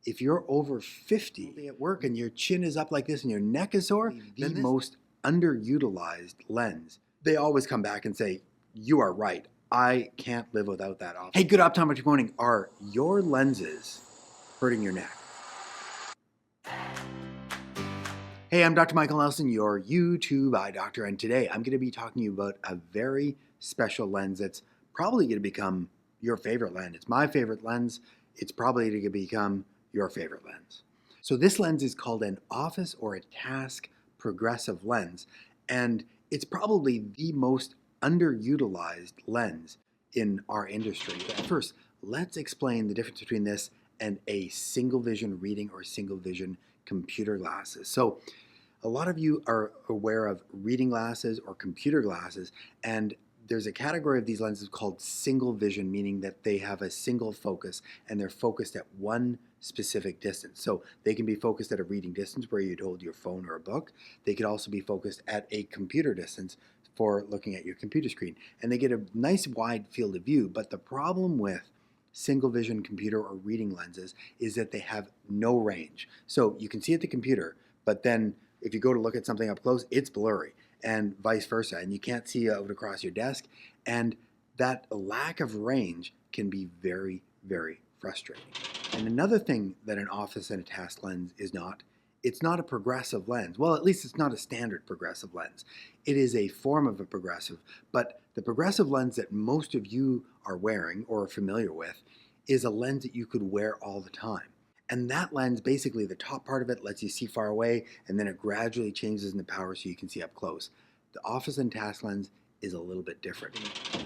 if you're over 50 at work and your chin is up like this and your neck is sore, the most underutilized lens, they always come back and say, you are right. I can't live without that option. Hey, good optometry morning. Are your lenses hurting your neck? Hey, I'm Dr. Michael Nelson, your YouTube eye doctor, and today I'm going to be talking to you about a very special lens that's probably going to become your favorite lens. It's my favorite lens. It's probably going to become your favorite lens. So this lens is called an office or a task progressive lens, and it's probably the most underutilized lens in our industry. But first, let's explain the difference between this and a single vision reading or single vision computer glasses. So a lot of you are aware of reading glasses or computer glasses, and there's a category of these lenses called single vision, meaning that they have a single focus and they're focused at one specific distance. So they can be focused at a reading distance where you'd hold your phone or a book. They could also be focused at a computer distance for looking at your computer screen. And they get a nice wide field of view, but the problem with single vision computer or reading lenses is that they have no range. So you can see at the computer, but then if you go to look at something up close, it's blurry, and vice versa, and you can't see out across your desk, and that lack of range can be very, very frustrating. And another thing that an office and a task lens is not, it's not a progressive lens. Well, at least it's not a standard progressive lens. It is a form of a progressive, but the progressive lens that most of you are wearing or are familiar with is a lens that you could wear all the time. And that lens, basically the top part of it lets you see far away, and then it gradually changes in the power so you can see up close. The office and task lens is a little bit different.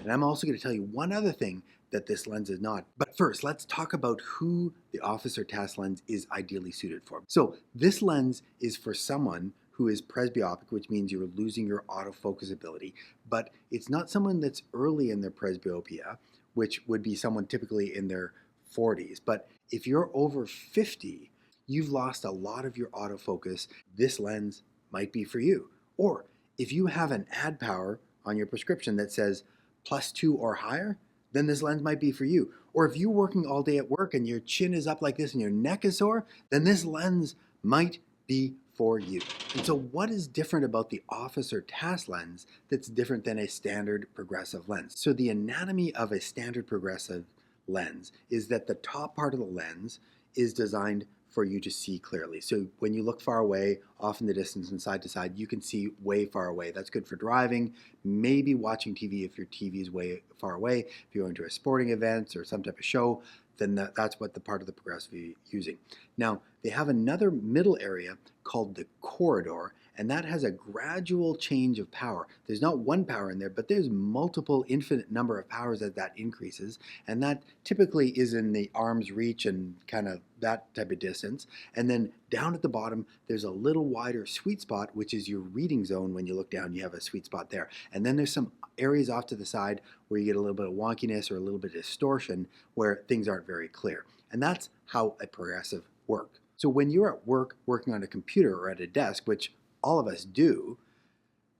And I'm also going to tell you one other thing that this lens is not. But first, let's talk about who the office or task lens is ideally suited for. So this lens is for someone who is presbyopic, which means you're losing your autofocus ability, but it's not someone that's early in their presbyopia, which would be someone typically in their 40s. But if you're over 50, you've lost a lot of your autofocus. This lens might be for you. Or if you have an ad power on your prescription that says +2 or higher, then this lens might be for you. Or if you're working all day at work and your chin is up like this and your neck is sore, then this lens might be for you. And so what is different about the office or task lens that's different than a standard progressive lens? So the anatomy of a standard progressive lens is that the top part of the lens is designed for you to see clearly. So when you look far away, off in the distance and side to side, you can see way far away. That's good for driving, maybe watching TV if your TV is way far away. If you're going to a sporting event or some type of show, then that's what the part of the progressive you're using. Now, they have another middle area called the corridor, and that has a gradual change of power. There's not one power in there, but there's multiple infinite number of powers as that increases, and that typically is in the arm's reach and kind of that type of distance. And then down at the bottom, there's a little wider sweet spot, which is your reading zone. When you look down, you have a sweet spot there. And then there's some areas off to the side where you get a little bit of wonkiness or a little bit of distortion where things aren't very clear. And that's how a progressive works. So when you're at work working on a computer or at a desk, which all of us do,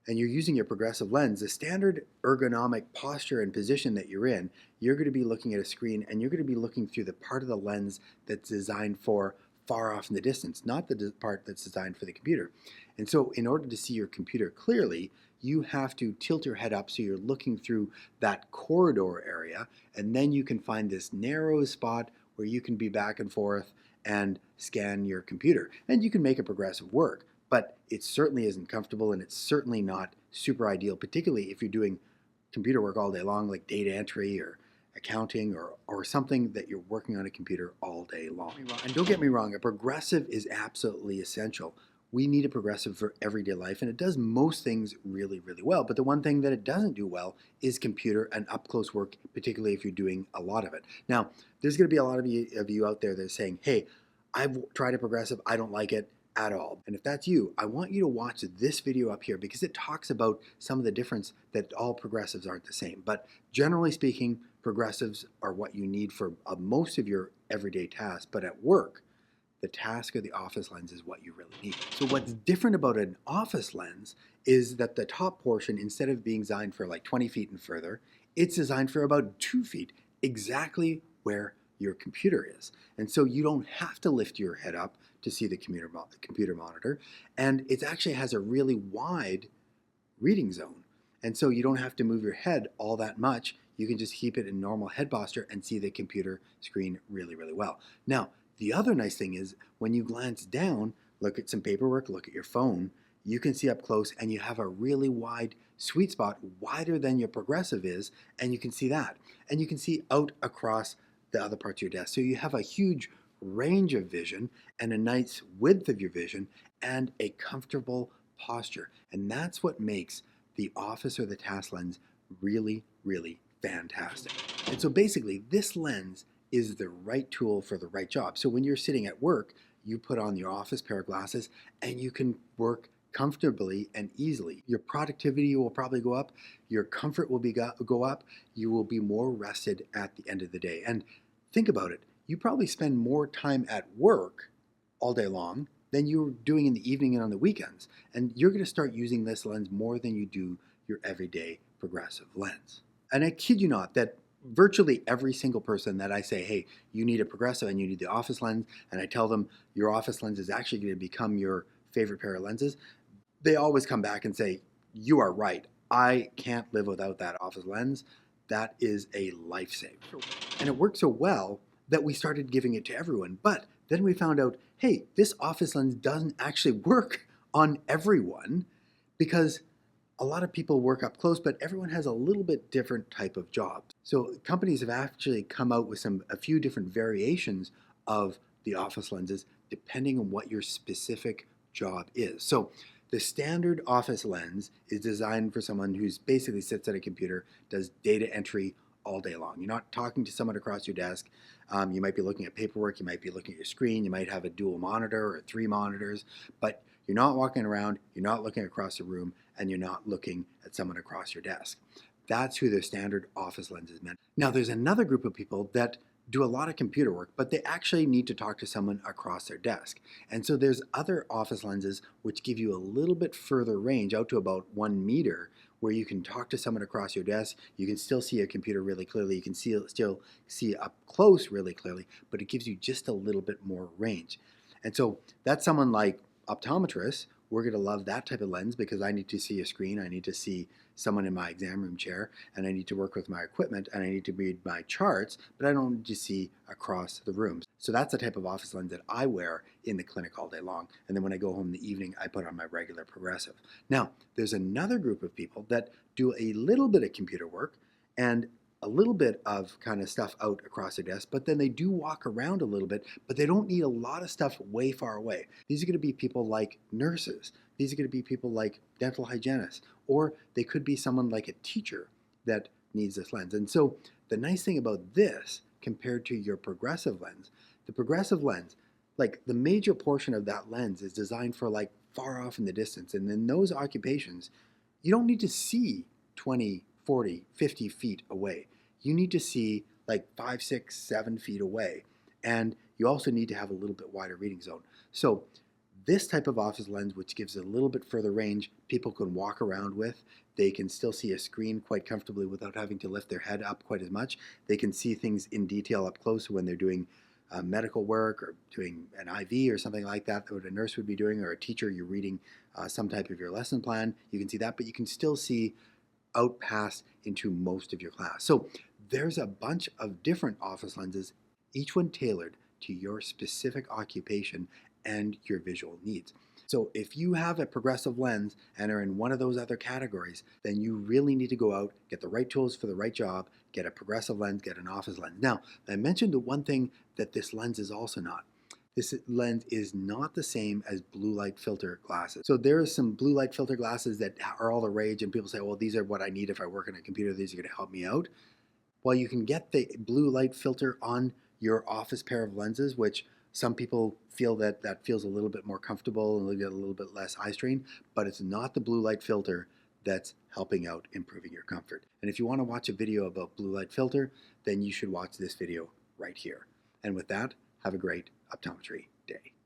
and you're using your progressive lens, the standard ergonomic posture and position that you're in, you're going to be looking at a screen and you're going to be looking through the part of the lens that's designed for far off in the distance, not the part that's designed for the computer. And so in order to see your computer clearly, you have to tilt your head up so you're looking through that corridor area, and then you can find this narrow spot where you can be back and forth and scan your computer. And you can make a progressive work, but it certainly isn't comfortable, and it's certainly not super ideal, particularly if you're doing computer work all day long, like data entry or accounting or something that you're working on a computer all day long. And don't get me wrong, a progressive is absolutely essential. We need a progressive for everyday life, and it does most things really, really well. But the one thing that it doesn't do well is computer and up-close work, particularly if you're doing a lot of it. Now, there's going to be a lot of you out there that are saying, hey, I've tried a progressive, I don't like it at all. And if that's you, I want you to watch this video up here because it talks about some of the difference that all progressives aren't the same. But generally speaking, progressives are what you need for most of your everyday tasks. But at work, the task or the office lens is what you really need. So what's different about an office lens is that the top portion, instead of being designed for like 20 feet and further, it's designed for about 2 feet, exactly where your computer is. And so you don't have to lift your head up to see the computer monitor. And it actually has a really wide reading zone. And so you don't have to move your head all that much. You can just keep it in normal head posture and see the computer screen really, really well. Now, the other nice thing is when you glance down, look at some paperwork, look at your phone, you can see up close and you have a really wide sweet spot, wider than your progressive is, and you can see that. And you can see out across the other parts of your desk. So you have a huge range of vision and a nice width of your vision and a comfortable posture. And that's what makes the office or the task lens really, really fantastic. And so basically this lens is the right tool for the right job. So when you're sitting at work, you put on your office pair of glasses and you can work comfortably and easily. Your productivity will probably go up, your comfort will go up, you will be more rested at the end of the day. And think about it, you probably spend more time at work all day long than you're doing in the evening and on the weekends. And you're going to start using this lens more than you do your everyday progressive lens. And I kid you not that virtually every single person that I say, hey, you need a progressive and you need the office lens, and I tell them your office lens is actually going to become your favorite pair of lenses, they always come back and say, you are right. I can't live without that office lens. That is a lifesaver. And it worked so well that we started giving it to everyone. But then we found out, hey, this office lens doesn't actually work on everyone because a lot of people work up close, but everyone has a little bit different type of job. So companies have actually come out with a few different variations of the office lenses depending on what your specific job is. So the standard office lens is designed for someone who's basically sits at a computer, does data entry all day long. You're not talking to someone across your desk. You might be looking at paperwork, you might be looking at your screen, you might have a dual monitor or 3 monitors, but you're not walking around, you're not looking across the room, and you're not looking at someone across your desk. That's who the standard office lens is meant. Now there's another group of people that do a lot of computer work, but they actually need to talk to someone across their desk. And so there's other office lenses which give you a little bit further range, out to about 1 meter, where you can talk to someone across your desk. You can still see a computer really clearly. You can still see up close really clearly, but it gives you just a little bit more range. And so that's someone like optometrists. We're going to love that type of lens because I need to see a screen, I need to see someone in my exam room chair, and I need to work with my equipment, and I need to read my charts, but I don't need to see across the rooms. So that's the type of office lens that I wear in the clinic all day long. And then when I go home in the evening, I put on my regular progressive. Now, there's another group of people that do a little bit of computer work and a little bit of kind of stuff out across their desk, but then they do walk around a little bit, but they don't need a lot of stuff way far away. These are going to be people like nurses. These are going to be people like dental hygienists, or they could be someone like a teacher that needs this lens. And so the nice thing about this compared to your progressive lens, the progressive lens, like the major portion of that lens is designed for like far off in the distance. And in those occupations, you don't need to see 20, 40, 50 feet away. You need to see like 5, 6, 7 feet away. And you also need to have a little bit wider reading zone. So this type of office lens, which gives a little bit further range, people can walk around with. They can still see a screen quite comfortably without having to lift their head up quite as much. They can see things in detail up close when they're doing medical work or doing an IV or something like that what a nurse would be doing, or a teacher, you're reading some type of your lesson plan. You can see that, but you can still see out past into most of your class. So there's a bunch of different office lenses, each one tailored to your specific occupation and your visual needs. So if you have a progressive lens and are in one of those other categories, then you really need to go out, get the right tools for the right job, get a progressive lens, get an office lens. Now, I mentioned the one thing that this lens is also not. This lens is not the same as blue light filter glasses. So there are some blue light filter glasses that are all the rage, and people say, well, these are what I need if I work on a computer, these are going to help me out. Well, you can get the blue light filter on your office pair of lenses, which some people feel that feels a little bit more comfortable and they'll get a little bit less eye strain, but it's not the blue light filter that's helping out improving your comfort. And if you want to watch a video about blue light filter, then you should watch this video right here. And with that, have a great optometry day.